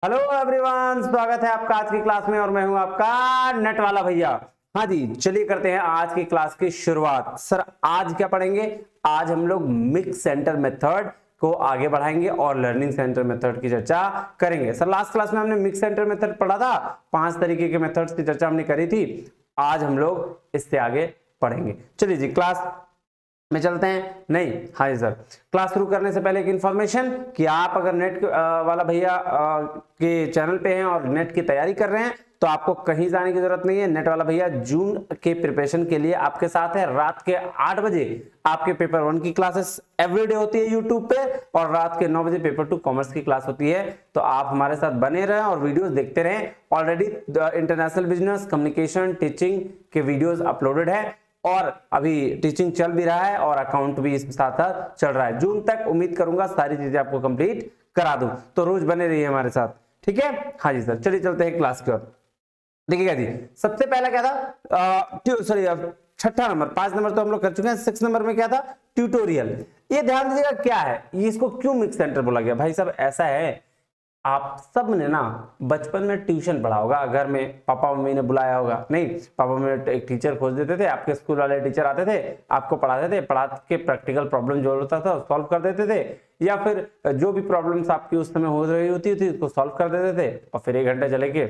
Hello everyone, स्वागत है आपका आज की क्लास में और मैं हूं आपका नेट वाला भैया। हाँ जी, चलिए करते हैं आज की क्लास की शुरुआत। सर आज क्या पढ़ेंगे? आज हम लोग मिक्स सेंटर मेथड को आगे बढ़ाएंगे और लर्निंग सेंटर मेथड की चर्चा करेंगे। सर लास्ट क्लास में हमने मिक्स सेंटर मेथड पढ़ा था, 5 तरीके के मेथड्स की चर्चा हमने करी थी। आज हम लोग इससे आगे पढ़ेंगे। चलिए जी क्लास में चलते हैं। नहीं, हाँ जी सर, क्लास शुरू करने से पहले एक इन्फॉर्मेशन कि आप अगर नेट वाला भैया के चैनल पे हैं और नेट की तैयारी कर रहे हैं तो आपको कहीं जाने की जरूरत नहीं है। नेट वाला भैया जून के प्रिपरेशन के लिए आपके साथ है। रात के 8 बजे आपके पेपर 1 की क्लासेस एवरीडे होती है यूट्यूब पे और रात के 9 बजे पेपर 2 कॉमर्स की क्लास होती है। तो आप हमारे साथ बने रहें और वीडियोस देखते रहें। Already international business communication teaching के वीडियोस अपलोडेड है और अभी टीचिंग चल भी रहा है और अकाउंट भी इसके साथ साथ चल रहा है। जून तक उम्मीद करूंगा सारी चीजें आपको कंप्लीट करा दूं, तो रोज बने रहिए हमारे साथ, ठीक है? हाँ जी सर, चलिए चलते हैं क्लास की ओर। देखिएगा जी, सबसे पहला क्या था? सॉरी, छठा नंबर, 5 नंबर तो हम लोग कर चुके हैं। 6 नंबर में क्या था? ट्यूटोरियल। ये ध्यान दीजिएगा क्या है, ये इसको क्यों मिक्स सेंटर बोला गया? भाई साहब ऐसा है, आप सब ने ना बचपन में ट्यूशन पढ़ा होगा, घर में पापा मम्मी ने बुलाया होगा। नहीं, पापा मम्मी एक टीचर खोज देते थे, आपके स्कूल वाले टीचर आते थे, आपको पढ़ाते थे, पढ़ा के प्रैक्टिकल प्रॉब्लम जो होता था सॉल्व कर देते थे, या फिर जो भी प्रॉब्लम्स आपकी उस समय हो रही होती थी उसको सॉल्व कर देते थे और फिर 1 घंटे चले के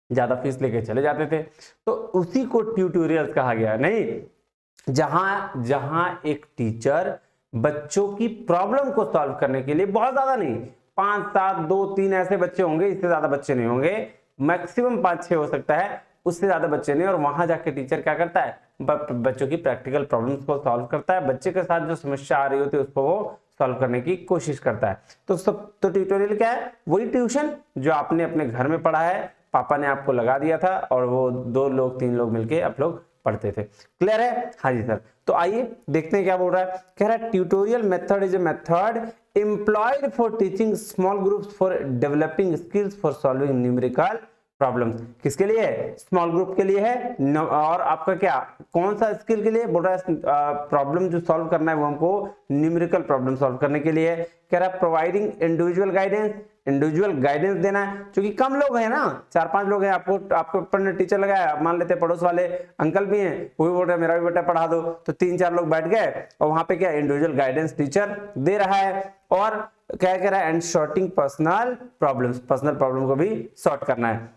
ज्यादा फीस लेके चले जाते थे। तो उसी को ट्यूटोरियल कहा गया। नहीं, जहां जहां एक टीचर बच्चों की प्रॉब्लम को सॉल्व करने के लिए, बहुत ज्यादा नहीं, 5 7 2 3 ऐसे बच्चे होंगे, इससे ज्यादा बच्चे नहीं होंगे, मैक्सिमम 5 6 हो सकता है, उससे ज्यादा बच्चे नहीं। और वहां जाके टीचर क्या करता है? बच्चों की प्रैक्टिकल प्रॉब्लम्स को सॉल्व करता है, बच्चे के साथ जो समस्या आ रही होती है उसको वो सॉल्व करने की कोशिश करता है। तो ट्यूटोरियल क्या है? वही ट्यूशन जो आपने अपने घर में पढ़ा है, पापा ने आपको लगा दिया था और वो 2 लोग 3 लोग मिलके आप लोग पढ़ते थे। क्लियर है? हाँ जी सर। तो आइए देखते हैं क्या बोल रहा है। कह रहा है tutorial method is a method employed for teaching small groups for developing skills for solving numerical problems. किसके लिए है? स्मॉल ग्रुप के लिए है। और आपका क्या, कौन सा स्किल के लिए बोल रहा है? प्रॉब्लम जो सॉल्व करना है वो हमको न्यूमेरिकल प्रॉब्लम सॉल्व करने के लिए है। कह रहा है providing individual guidance, individual guidance देना है, क्योंकि कम लोग हैं ना, 4-5 लोग हैं, आपके ऊपर ने टीचर लगाया, मान लेते पड़ोस वाले अंकल भी हैं, वो भी बोल रहे मेरा भी बेटा पढ़ा दो, तो 3-4 लोग बैठ गए और वहां पे क्या इंडिविजुअल गाइडेंस टीचर दे रहा है। और क्या कह रहा है? And sorting personal problems, personal problem को भी सॉर्ट करना है।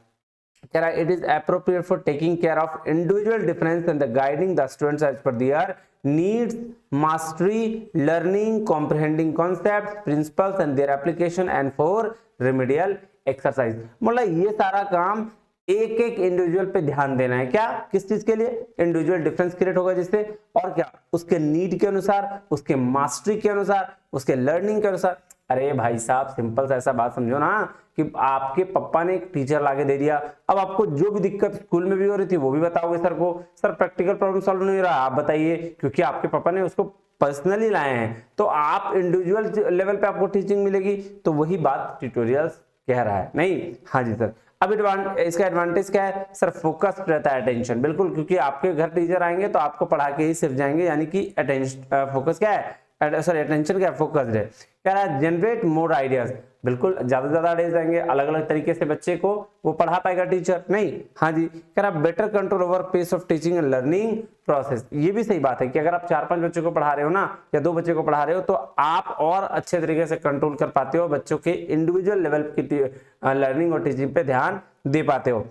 कह रहा है it is appropriate for taking care of individual difference and the guiding the students as per their needs, mastery, learning, comprehending concepts, principles and their application and for remedial exercise. मतलब ये सारा काम एक एक इंडिविजुअल पे ध्यान देना है। क्या, किस चीज के लिए? इंडिविजुअल डिफरेंस क्रिएट होगा जिससे, और क्या, उसके नीड के अनुसार, उसके मास्टरी के अनुसार, उसके लर्निंग के अनुसार। अरे भाई साहब सिंपल सा ऐसा बात समझो ना कि आपके पापा ने एक टीचर लाके दे दिया, अब आपको जो भी दिक्कत स्कूल में भी हो रही थी वो भी बताओगे सर को, सर प्रैक्टिकल प्रॉब्लम सॉल्व नहीं हो रहा आप बताइए, क्योंकि आपके पापा ने उसको पर्सनली लाए हैं, तो आप इंडिविजुअल लेवल पे आपको टीचिंग मिलेगी। तो वही बात ट्यूटोरियल्स कह रहा है। नहीं, हाँ जी सर। अब इसका एडवांटेज क्या है? सर फोकस रहता है, अटेंशन, बिल्कुल, क्योंकि आपके घर टीचर आएंगे तो आपको पढ़ा के ही सिर्फ जाएंगे, यानी कि अटेंशन, फोकस क्या है? सॉरी, अटेंशन क्या है? फोकस्ड है। कह रहा है जनरेट मोर आइडियाज, बिल्कुल ज्यादा से ज्यादा आइडियाज आएंगे, अलग अलग तरीके से बच्चे को वो पढ़ा पाएगा टीचर। नहीं, हाँ जी। कह रहा better control over pace of teaching and learning process. ये भी सही बात है कि अगर आप 4-5 बच्चों को पढ़ा रहे हो ना, या 2 बच्चे को पढ़ा रहे हो, तो आप और अच्छे तरीके से कंट्रोल कर पाते हो, बच्चों के इंडिविजुअल लेवल की लर्निंग और टीचिंग पे ध्यान दे पाते हो।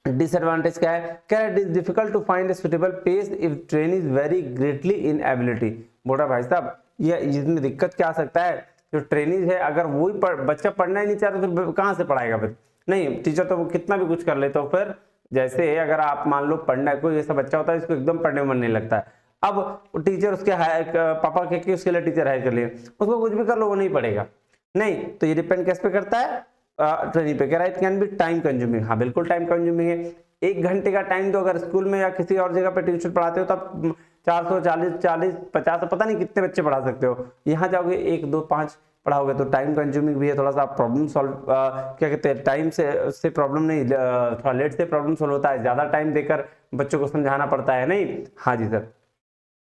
डिसएडवांटेज क्या है? क्या है? It is difficult to find a suitable pace if train is very greatly in ability. बोल रहा भाई साहब ये इसमें दिक्कत क्या आ सकता है? जो ट्रेनिंग है, अगर वही बच्चा पढ़ना ही नहीं चाहता तो कहां से पढ़ाएगा फिर? नहीं, टीचर तो कितना भी कुछ कर ले, तो फिर जैसे अगर आप मान लो पढ़ना है, कोई ऐसा बच्चा होता है जिसको एकदम पढ़ने में मन नहीं लगता है, अब टीचर उसके पापा के उसके लिए टीचर हायर कर लिए, उसको कुछ भी कर लो वो नहीं पढ़ेगा। नहीं, तो ये डिपेंड किस पे करता है? ट्रेनिंग पे। कह रहा है it can be time consuming. हाँ बिल्कुल टाइम कंज्यूमिंग है। 1 घंटे का टाइम तो अगर स्कूल में या किसी और जगह पे ट्यूशन पढ़ाते हो तब 440 40 50 पता नहीं कितने बच्चे पढ़ा सकते हो। यहाँ जाओगे 1 2 5 पढ़ाओगे तो टाइम कंज्यूमिंग भी है, थोड़ा सा प्रॉब्लम सॉल्व, क्या कहते हैं, टाइम से प्रॉब्लम नहीं, थोड़ा लेट से प्रॉब्लम सॉल्व होता है, ज्यादा टाइम देकर बच्चों को समझाना पड़ता है। नहीं, हाँ जी सर।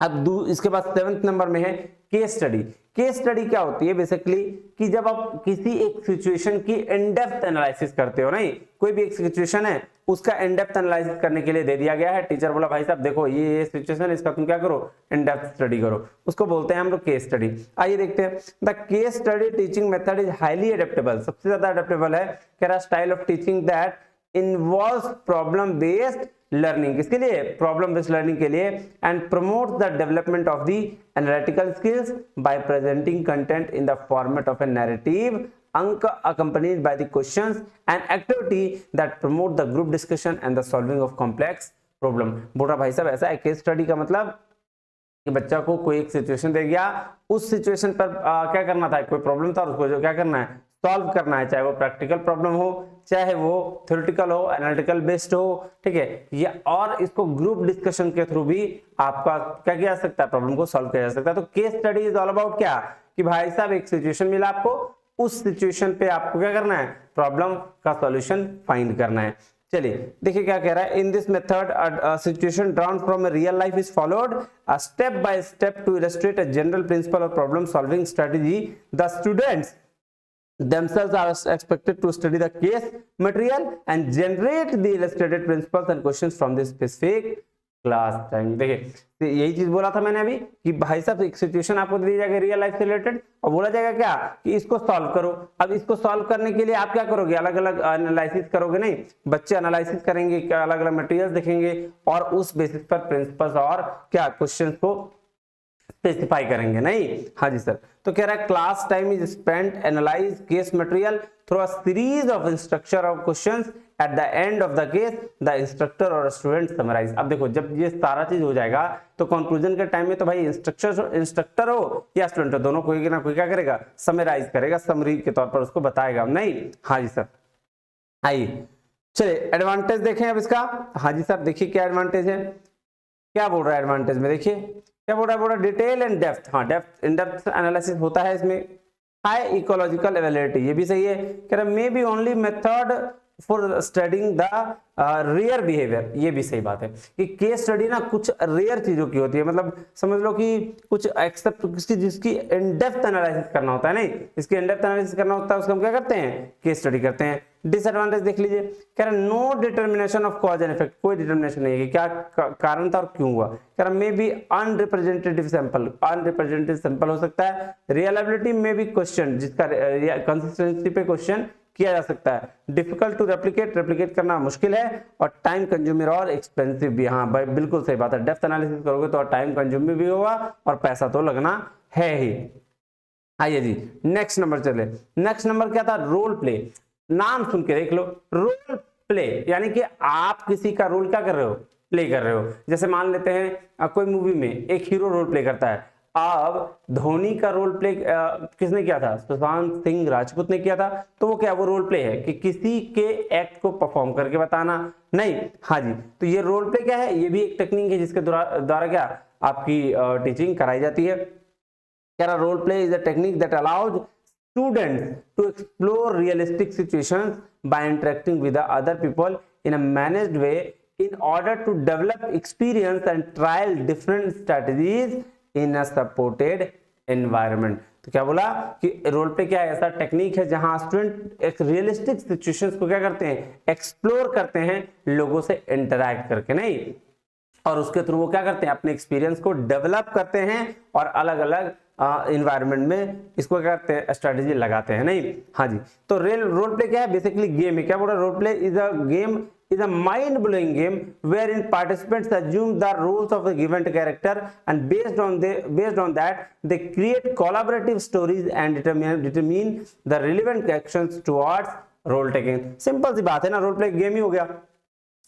अब इसके बाद 7th नंबर में है केस स्टडी। केस स्टडी क्या होती है बेसिकली कि जब आप किसी एक सिचुएशन की इन डेप्थ एनालिसिस करते हो, नहीं कोई भी एक सिचुएशन है उसका इन डेप्थ एनालिसिस करने के लिए दे दिया गया है, टीचर बोला भाई साहब देखो ये सिचुएशन, इसका तुम क्या करो, इन डेप्थ स्टडी करो, उसको बोलते हैं हम लोग केस स्टडी। आइए देखते हैं, the case study teaching method is highly adaptable, सबसे ज्यादा एडेप्टेबल है कह रहा style of teaching that involves problem based learning, किसके लिए, प्रॉब्लम बेस्ड लर्निंग के लिए, and promotes the development of the analytical skills by presenting content in the format of A narrative अंक accompanied by the questions and activity that promote the group discussion and the solving of complex problem। बोल रहा भाई साहब ऐसा है case study का मतलब कि बच्चा को कोई एक सिचुएशन दे गया, उस सिचुएशन पर क्या करना था, कोई प्रॉब्लम था, उसको जो क्या करना है, सॉल्व करना है, चाहे वो प्रैक्टिकल प्रॉब्लम हो, चाहे वो थ्योरेटिकल हो, एनालिटिकल बेस्ड हो, ठीक है, या और इसको ग्रुप डिस्कशन के थ्रू भी आपका क्या किया जा सकता है, प्रॉब्लम को सॉल्व किया जा सकता है। तो case study is all about क्या, कि भाई साहब एक सिचुएशन मिला आपको, उस सिचुएशन पे आपको क्या करना है, प्रॉब्लम का सॉल्यूशन फाइंड करना है। चलिए देखिए क्या कह रहा है, in this method situation drawn from a real life is followed a step by step to illustrate a general principle of problem solving strategy. The students themselves are expected to study the case material and generate the illustrated principles and questions from this specific class time. देखिए तो यही चीज बोला था मैंने अभी कि भाई साहब एक सिचुएशन आपको दी जाएगी रियल लाइफ से रिलेटेड और बोला जाएगा क्या कि इसको सॉल्व करो। अब इसको सॉल्व करने के लिए आप क्या करोगे, अलग अलग एनालिसिस करोगे, नहीं बच्चे एनालिसिस करेंगे, क्या अलग अलग मटेरियल्स देखेंगे और उस बेसिस पर प्रिंसिपल्स और क्या क्वेश्चंस को स्पेसिफाई करेंगे, नहीं। हाँ जी सर, तो कह रहा है class time is spent analyse case material through a series of instruction of questions, at the end of the case the instructor और स्टूडेंट समराइज। अब देखो जब ये सारा चीज हो जाएगा तो कंक्लूजन के टाइम में तो भाई इंस्ट्रक्टर हो या स्टूडेंट हो, दोनों कोई ना कोई क्या करेगा, समराइज करेगा, समरी के तौर पर उसको बताएगा, नहीं। हाँ जी सर, आइए चलिए एडवांटेज देखें अब इसका। हाँ जी सर देखिए क्या एडवांटेज है, क्या बोल रहा है एडवांटेज में, देखिए क्या बोल रहा है, बोल रहा डिटेल एंड डेप्थ। हाँ डेप्थ इन डेप्थ एनालिसिस होता है इसमें। हाई इकोलॉजिकल एवेलिटी, ये भी सही है, कह रहा may be only method for studying the rare behaviour, ये भी सही बात है कि केस स्टडी ना कुछ रेयर चीजों की होती है, मतलब समझ लो कि कुछ एक्सेप्ट जिसकी इन डेप्थ एनालिसिस करना होता है, नहीं इसकी इन डेप्थ एनालिसिस करना होता है उसको हम क्या करते हैं, केस स्टडी करते हैं। डिसएडवांटेज देख लीजिए, कह रहा no determination of cause and effect, कोई डिटर्मिनेशन नहीं है कि क्या कारण था और क्यों हुआ। कह रहा मे बी अनरिप्रेजेंटेटिव सैंपल, अनरिप्रेजेंटेटिव सैंपल हो सकता है। रियलाबिलिटी में भी क्वेश्चन जिसका कंसिस्टेंसी पे क्वेश्चन किया जा सकता है। डिफिकल्ट टू रेप्लिकेट, रेप्लिकेट करना मुश्किल है और टाइम कंज्यूमर और एक्सपेंसिव भी। हाँ भाई बिल्कुल सही बात है, डेप्थ एनालिसिस करोगे तो टाइम कंज्यूमर भी होगा और पैसा तो लगना है ही। आइए जी नेक्स्ट नंबर चले, नेक्स्ट नंबर क्या था, रोल प्ले। नाम सुन के देख लो, रोल प्ले यानी कि आप किसी का रोल क्या कर रहे हो, प्ले कर रहे हो। जैसे मान लेते हैं कोई मूवी में एक हीरो रोल प्ले करता है, अब धोनी का रोल प्ले किसने किया था, सुशांत सिंह राजपूत ने किया था, तो वो क्या, वो रोल प्ले है कि किसी के एक्ट को परफॉर्म करके बताना, नहीं। हाँ जी, तो ये रोल प्ले क्या है, ये भी एक टेक्निक है जिसके द्वारा क्या आपकी टीचिंग कराई जाती है। कह रहा role play is a technique that allows students to explore realistic situations by interacting with the other people in a managed way in order to develop experience and trial different strategies in a supported environment। तो क्या बोला कि role play क्या है, ऐसा technique है जहां student एक रियलिस्टिक सिचुएशंस को क्या करते हैं, एक्सप्लोर करते हैं लोगों से इंटरैक्ट करके, नहीं, और उसके थ्रू वो क्या करते हैं, अपने एक्सपीरियंस को डेवलप करते हैं और अलग अलग इन्वायरमेंट में इसको क्या करते हैं, स्ट्रेटेजी लगाते हैं, नहीं। हाँ जी, तो रोल प्ले क्या है, बेसिकली गेम है। क्या बोल रहा है, role play is a game is a mind blowing game wherein participants assume the roles of a given character and based on that they create collaborative stories and determine the relevant actions towards role taking। Simple सी बात है ना, role play game ही हो गया।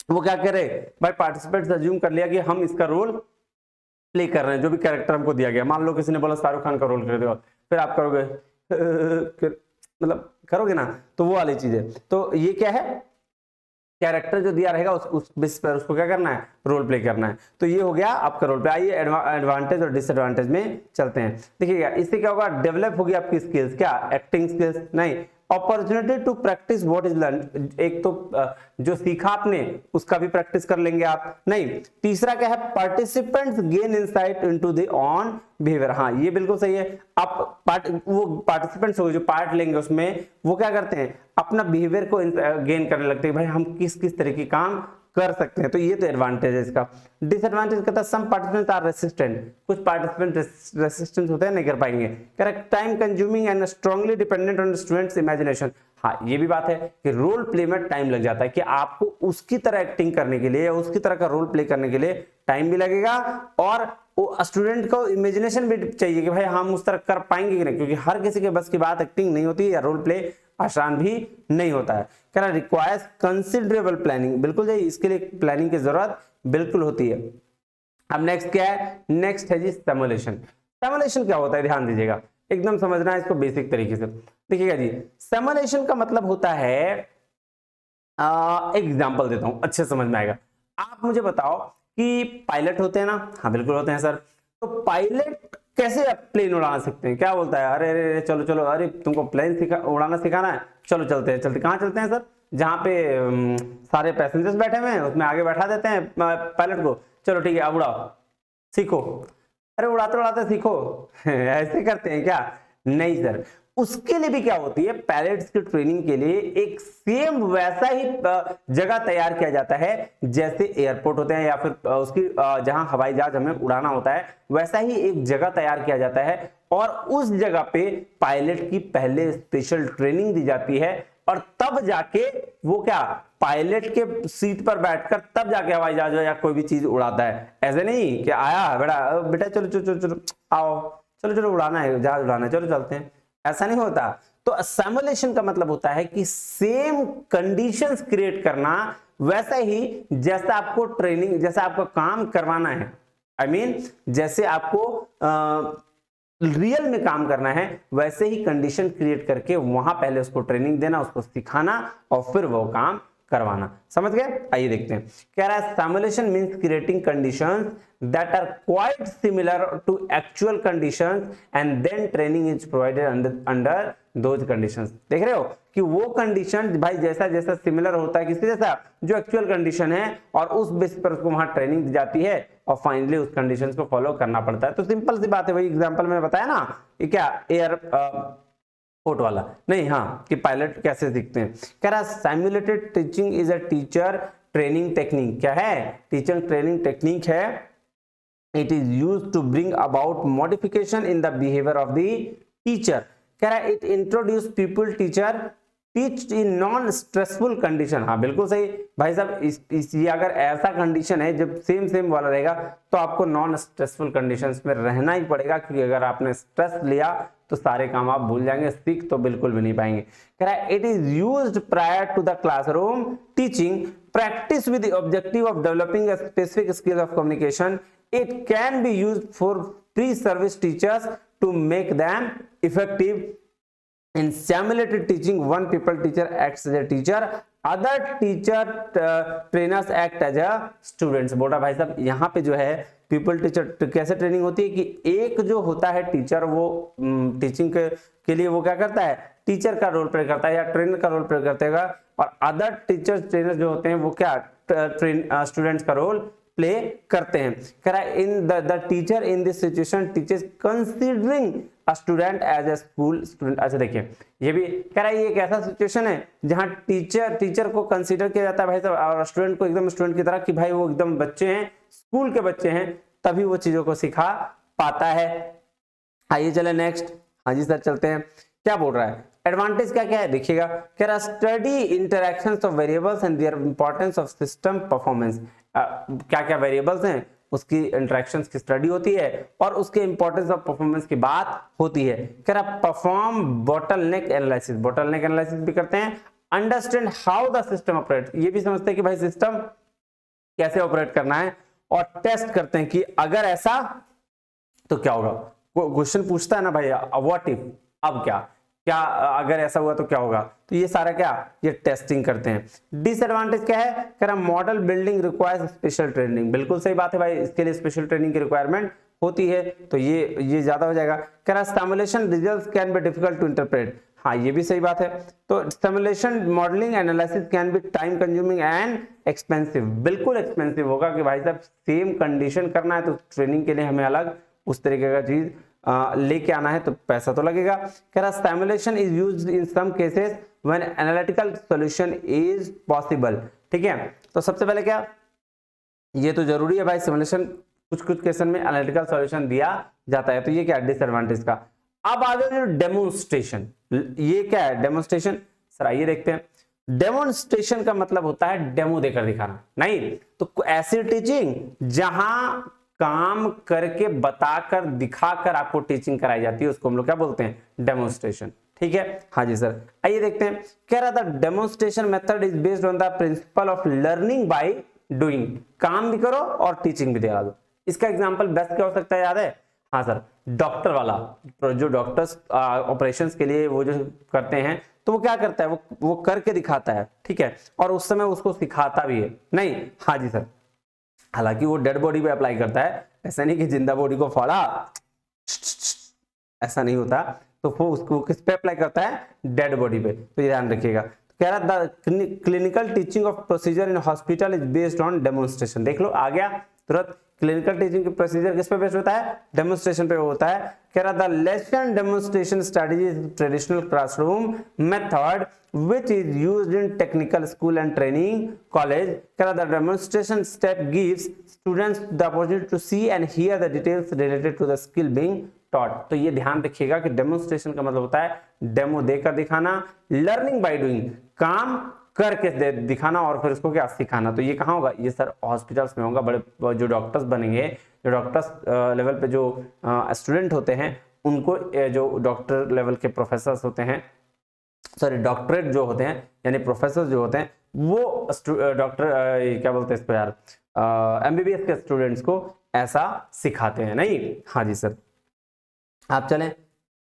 वो क्या करे भाई, पार्टिसिपेंट्स अज्यूम कर लिया कि हम इसका रोल प्ले कर रहे हैं, जो भी कैरेक्टर हमको दिया गया। मान लो किसी ने बोला शाहरुख खान का रोल कर दो, फिर आप करोगे मतलब करोगे ना, तो वो वाली चीज है। तो ये क्या है, कैरेक्टर जो दिया रहेगा उस बेस पर उसको क्या करना है, रोल प्ले करना है। तो ये हो गया आपका रोल प्ले। आइए एडवांटेज और डिसएडवांटेज में चलते हैं। देखिएगा इससे क्या होगा, डेवलप होगी आपकी स्किल्स, क्या एक्टिंग स्किल्स, नहीं, opportunity to practise what is learn, एक तो जो सीखा आपने उसका भी प्रैक्टिस कर लेंगे आप। नहीं, तीसरा क्या है, participants gain insight into the on behaviour. हाँ ये बिल्कुल सही है। आप वो पार्टिसिपेंट्स हो जो पार्ट लेंगे उसमें, वो क्या करते हैं, अपना बिहेवियर को गेन करने लगते हैं, भाई हम किस किस तरह की काम कर सकते हैं। तो ये तो एडवांटेज है इसका। डिसएडवांटेज कहता है सम पार्टिसिपेंट्स आर रेसिस्टेंट, कुछ पार्टिसिपेंट रेसिस्टेंट होते हैं, नहीं कर पाएंगे। Correct, time consuming and strongly dependent on students imagination. हाँ ये भी बात है कि रोल प्ले में टाइम लग जाता है, कि आपको उसकी तरह एक्टिंग करने के लिए या उसकी तरह का रोल प्ले करने के लिए टाइम भी लगेगा, और स्टूडेंट को इमेजिनेशन भी चाहिए कि भाई हम उस तरह कर पाएंगे कि नहीं, क्योंकि हर किसी के बस की बात एक्टिंग नहीं होती या रोल प्ले आसान भी नहीं होता है। कह रहा रिक्वायर्स कंसिडरेबल प्लानिंग, बिल्कुल जी इसके लिए प्लानिंग की जरूरत बिल्कुल होती है। अब नेक्स्ट क्या है, नेक्स्ट है जी सिमुलेशन। सिमुलेशन क्या होता है, ध्यान दीजिएगा, एकदम समझना है इसको बेसिक तरीके से। देखिएगा जी, सिमुलेशन का मतलब होता है, एग्जांपल देता हूं अच्छे समझ में आएगा। आप मुझे बताओ कि पायलट होते हैं ना, हाँ बिल्कुल होते हैं सर। तो पायलट कैसे प्लेन उड़ा सकते हैं, क्या बोलता है, अरे अरे चलो चलो, अरे तुमको प्लेन उड़ाना सिखाना है, चलो चलते हैं। चलते कहाँ चलते हैं सर, जहाँ पे सारे पैसेंजर्स बैठे हुए हैं उसमें आगे बैठा देते हैं पायलट को, चलो ठीक है अब उड़ाओ सीखो। अरे उड़ाते उड़ाते सीखो ऐसे करते हैं क्या, नहीं सर। उसके लिए भी क्या होती है, पायलट्स की ट्रेनिंग के लिए एक सेम वैसा ही जगह तैयार किया जाता है जैसे एयरपोर्ट होते हैं या फिर उसकी जहां हवाई जहाज हमें उड़ाना होता है, वैसा ही एक जगह तैयार किया जाता है, और उस जगह पे पायलट की पहले स्पेशल ट्रेनिंग दी जाती है, और तब जाके वो क्या पायलट के सीट पर बैठकर तब जाके हवाई जहाज या कोई भी चीज उड़ाता है। ऐसे नहीं कि आया बेटा बेटा चलो चलो चलो चलो आओ, चलो चलो उड़ाना है, जहाज उड़ाना है, चलो चलते हैं, ऐसा नहीं होता। तो सिमुलेशन का मतलब होता है कि सेम कंडीशंस क्रिएट करना, वैसा ही जैसा आपको ट्रेनिंग, जैसा आपको काम करवाना है, आई मीन जैसे आपको रियल में काम करना है, वैसे ही कंडीशन क्रिएट करके वहां पहले उसको ट्रेनिंग देना, उसको सिखाना और फिर वो काम करवाना। समझ गए, आइए देखते हैं। कह रहा है simulation means creating conditions that are quite similar to actual conditions and then training is provided under those conditions. देख रहे हो कि वो कंडीशन भाई जैसा जैसा सिमिलर होता है किसके जैसा, जो एक्चुअल कंडीशन है, और उस बेस पर उसको वहां ट्रेनिंग दी जाती है और फाइनली उस कंडीशंस को फॉलो करना पड़ता है। तो सिंपल सी बात है, वही एग्जांपल मैंने बताया ना, ये क्या एयर पोर्ट वाला नहीं, हाँ कि पायलट कैसे सीखते हैं। कह रहा simulated teaching is a teacher training technique. क्या है, टीचर ट्रेनिंग टेक्निक है। It is used to bring about modification in the behaviour of the teacher. कह रहा है it introduce people teacher teach in non stressful condition. हाँ बिल्कुल सही भाई साहब, ये अगर ऐसा कंडीशन है जब सेम सेम वाला रहेगा तो आपको नॉन स्ट्रेसफुल कंडीशंस में रहना ही पड़ेगा, क्योंकि अगर आपने स्ट्रेस लिया तो सारे काम आप भूल जाएंगे, सीख तो बिल्कुल भी नहीं पाएंगे। कह रहा है it is used prior to the classroom teaching practice with the objective of developing a specific skill of communication. It can be used for pre service teachers to make them effective. In simulated teaching, one people teacher acts as a teacher, other teacher trainers act as a students। बोला भाई साहब यहाँ पे जो है people teacher कैसे training होती है कि एक जो होता है टीचर, वो टीचिंग के लिए वो क्या करता है, टीचर का रोल प्ले करता है या ट्रेनर का रोल प्ले करता है, और अदर टीचर ट्रेनर जो होते हैं वो क्या स्टूडेंट्स का रोल प्ले करते हैं। कह रहा है in the teacher in this situation teachers considering a student as a school student. अच्छा देखिए ये भी कह रहा है ये एक ऐसा सिचुएशन है जहां टीचर को कंसीडर किया जाता है भाई साहब, और स्टूडेंट को एकदम स्टूडेंट की तरह कि भाई वो एकदम बच्चे हैं, स्कूल के बच्चे हैं, तभी वो चीजों को सिखा पाता है। आइए चले नेक्स्ट। हाँ जी सर चलते हैं, क्या बोल रहा है, एडवांटेज क्या क्या है देखिएगा। कह रहा study interactions of variables and their importance of system performance. क्या क्या वेरिएबल्स हैं, उसकी इंटरेक्शंस की स्टडी होती है और उसके इंपॉर्टेंस ऑफ परफॉर्मेंस की बात होती है। कह रहा perform bottleneck analysis, bottleneck analysis भी करते हैं। Understand how the system operate, ये भी समझते हैं कि भाई सिस्टम कैसे ऑपरेट करना है, और टेस्ट करते हैं कि अगर ऐसा तो क्या होगा। क्वेश्चन पूछता है ना भाई व्हाट इफ, अब क्या अगर ऐसा हुआ तो क्या होगा, तो ये सारा क्या ये टेस्टिंग करते हैं। डिसएडवांटेज क्या है, कह रहा model building requires special training. बिल्कुल सही बात है भाई, इसके लिए स्पेशल ट्रेनिंग की रिक्वायरमेंट होती है, तो ये ज्यादा हो जाएगा। कह रहा simulation results can be difficult to interpret. हाँ ये भी सही बात है। तो simulation modelling analysis can be time consuming and expensive, बिल्कुल एक्सपेंसिव होगा कि भाई साहब सेम कंडीशन करना है तो ट्रेनिंग के लिए हमें अलग उस तरीके का चीज लेके आना है तो पैसा तो लगेगा। कह रहा simulation is used in some cases when analytical solution is possible. ठीक है, तो सबसे पहले क्या, ये तो जरूरी है भाई, सिमुलेशन कुछ कुछ केसन में एनालिटिकल सॉल्यूशन दिया जाता है, तो ये क्या है डिसएडवांटेज का। अब आ गया डेमोन्स्ट्रेशन, ये क्या है डेमोन्स्ट्रेशन, सर आइए देखते हैं। डेमोन्स्ट्रेशन का मतलब होता है डेमो देकर दिखाना, नहीं तो ऐसी टीचिंग जहां काम करके बताकर दिखाकर आपको टीचिंग कराई जाती है उसको हम लोग क्या बोलते हैं डेमोन्स्ट्रेशन। ठीक है, हाँ जी सर आइए देखते हैं। कह रहा था demonstration method is based on the principle of learning by doing, काम भी करो और टीचिंग भी दिला दो। इसका एग्जांपल बेस्ट क्या हो सकता है, याद है? हाँ सर, डॉक्टर वाला, जो डॉक्टर्स ऑपरेशंस के लिए वो जो करते हैं तो वो क्या करता है, वो करके दिखाता है, ठीक है, और उस समय उसको सिखाता भी है, नहीं? हाँ जी सर, हालांकि वो डेड बॉडी पे अप्लाई करता है, ऐसा नहीं कि जिंदा बॉडी को फाड़ा, ऐसा नहीं होता, तो वो उसको किस पे अप्लाई करता है, डेड बॉडी पे, तो ये ध्यान रखिएगा। कह रहा था clinical teaching of procedure in hospital is based on demonstration, देख लो आ गया तुरंत, क्लिनिकल टीचिंग की प्रोसीजर किस पे बेस्ड होता है, डेमोन्स्ट्रेशन पे होता है। कह रहा था lesson demonstration strategy is traditional classroom method which is used in technical school and training college. कह रहा था demonstration step gives students the opportunity to see and hear the details related to the skill being taught. तो ये ध्यान रखिएगा कि demonstration का मतलब होता है डेमो देकर दिखाना, लर्निंग बाय डूइंग काम करके दिखाना और फिर उसको क्या सिखाना। तो ये कहाँ होगा, ये सर हॉस्पिटल्स में होगा, बड़े जो डॉक्टर्स बनेंगे, जो डॉक्टर्स लेवल पे जो स्टूडेंट होते हैं उनको, जो डॉक्टर लेवल के प्रोफेसर्स होते हैं, सॉरी डॉक्टरेट जो होते हैं यानी प्रोफेसर जो होते हैं, वो डॉक्टर क्या बोलते हैं इसको यार, एमबीबीएस के स्टूडेंट्स को ऐसा सिखाते हैं, नहीं? हाँ जी सर, आप चलें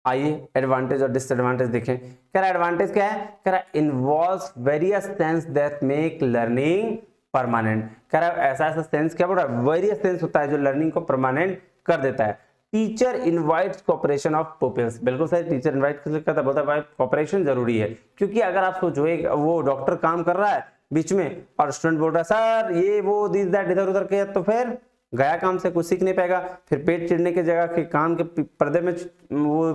आइए एडवांटेज और डिसएडवांटेज देखें। कह रहा एडवांटेज क्या है, कह रहा involves various sense that make learning permanent. कह रहा ऐसा ऐसा सेंस क्या बोल रहा है, वेरियस सेंस होता है जो लर्निंग को परमानेंट कर देता है। Teacher invites cooperation of pupils, बिल्कुल सही, टीचर इनवाइट करता है, बोलता है भाई कोऑपरेशन जरूरी है, क्योंकि अगर आप सोचो वो डॉक्टर काम कर रहा है बीच में और स्टूडेंट बोल रहा है सर ये वो दिस दैट इधर उधर के, तो फिर गया काम से, कुछ सीख नहीं पाएगा, फिर पेट चिड़ने की जगह के कान के पर्दे में वो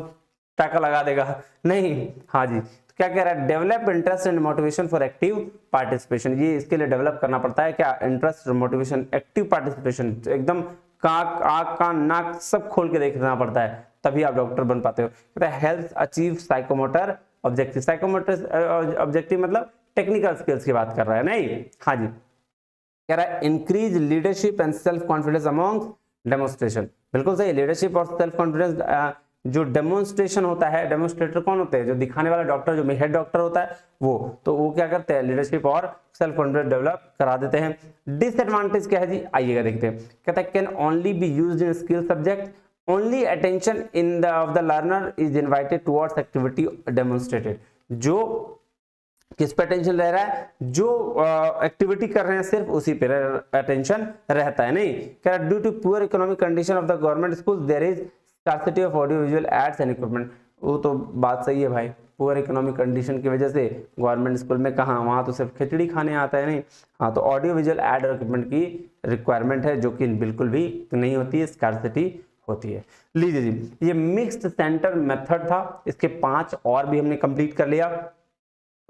टाका लगा देगा, नहीं? हाँ जी, तो क्या कह रहा है, develop interest and motivation for active participation, ये इसके लिए डेवलप करना पड़ता है क्या, इंटरेस्ट और मोटिवेशन, एक्टिव पार्टिसिपेशन, एकदम काक आंख कान नाक सब खोल के देखना पड़ता है, तभी आप डॉक्टर बन पाते हो। कहता है help achieve psychomotor objective, psychomotor objective मतलब टेक्निकल स्किल्स की बात कर रहा है, नहीं? हाँ जी, कह रहा है increase leadership and self confidence among demonstration, बिल्कुल सही, लीडरशिप और सेल्फ कॉन्फिडेंस जो डेमोन्स्ट्रेशन होता है, डेमोन्स्ट्रेटर कौन होते हैं, जो दिखाने वाला डॉक्टर, जो हेड डॉक्टर होता है वो, तो वो क्या करते हैं, लीडरशिप और सेल्फ कॉन्फिडेंस डेवलप करा देते हैं। डिसएडवांटेज क्या है जी, आइएगा देखते हैं। कहता है can only be used in skill subject, only attention in the of the learner is invited towards activity demonstrated, जो किस पे अटेंशन रह रहा है, जो एक्टिविटी कर रहे हैं सिर्फ उसी पे अटेंशन रहता है, नहीं? कह रहा due to poor economic condition of the government school there is scarcity of audio visual aids and equipment, वो तो बात सही है भाई, पुअर इकोनॉमिक कंडीशन की वजह से गवर्नमेंट स्कूल में कहाँ, वहाँ तो सिर्फ खिचड़ी खाने आता है, नहीं? हाँ, तो ऑडियो विजुअल एड और इक्विपमेंट की रिक्वायरमेंट है जो कि बिल्कुल भी नहीं होती है, स्कार्सिटी होती है। लीजिए जी, ये मिक्स्ड सेंटर मेथड था, इसके 5 और भी हमने कंप्लीट कर लिया।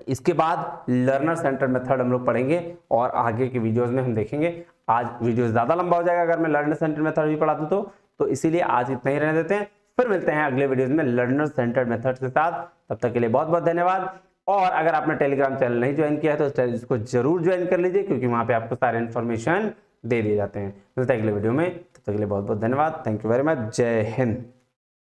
इसके बाद लर्नर सेंटर मेथड हम लोग पढ़ेंगे और आगे के वीडियोस में हम देखेंगे। आज वीडियो ज्यादा लंबा हो जाएगा अगर मैं लर्नर सेंटर मेथड भी पढ़ा दूं तो इसीलिए आज इतना ही रहने देते हैं, फिर मिलते हैं अगले वीडियोस में लर्नर सेंटर मेथड के साथ। तब तक के लिए बहुत बहुत धन्यवाद। और अगर आपने टेलीग्राम चैनल नहीं ज्वाइन किया है तो इसको जरूर ज्वाइन कर लीजिए, क्योंकि वहां पे आपको सारे इन्फॉर्मेशन दे दिए जाते हैं। मिलते हैं अगले वीडियो में, तब तक के लिए बहुत बहुत धन्यवाद। Thank you very much. जय हिंद।